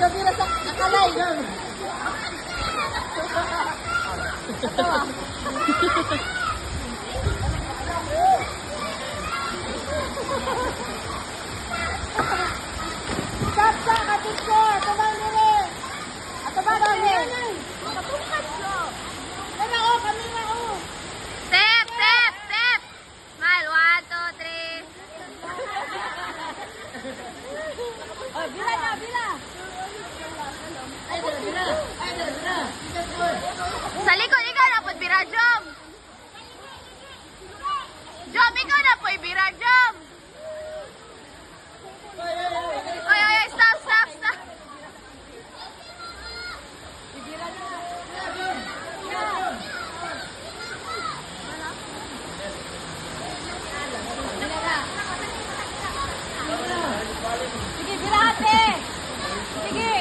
Nagabira sa akalay. Ito ah. Stop sa kapit ko. Ito ba nila? Ito ba nila? Matapungkas ko. Kami ako, kami ako. Step, step, step. Smile, 1, 2, 3. Oh, bila na, bila. Ay, bila. Ay, bila. Sa likod, ikaw na po, bira, Jom. Jom, ikaw na po, bira, Jom. Oy, oy, oy, stop, stop, stop. Sige, bila ate. Sige.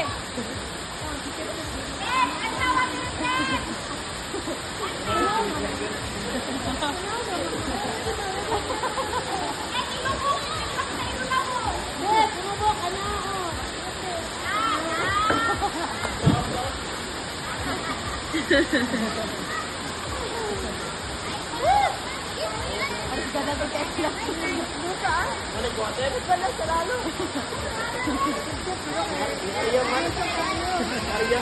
Maria.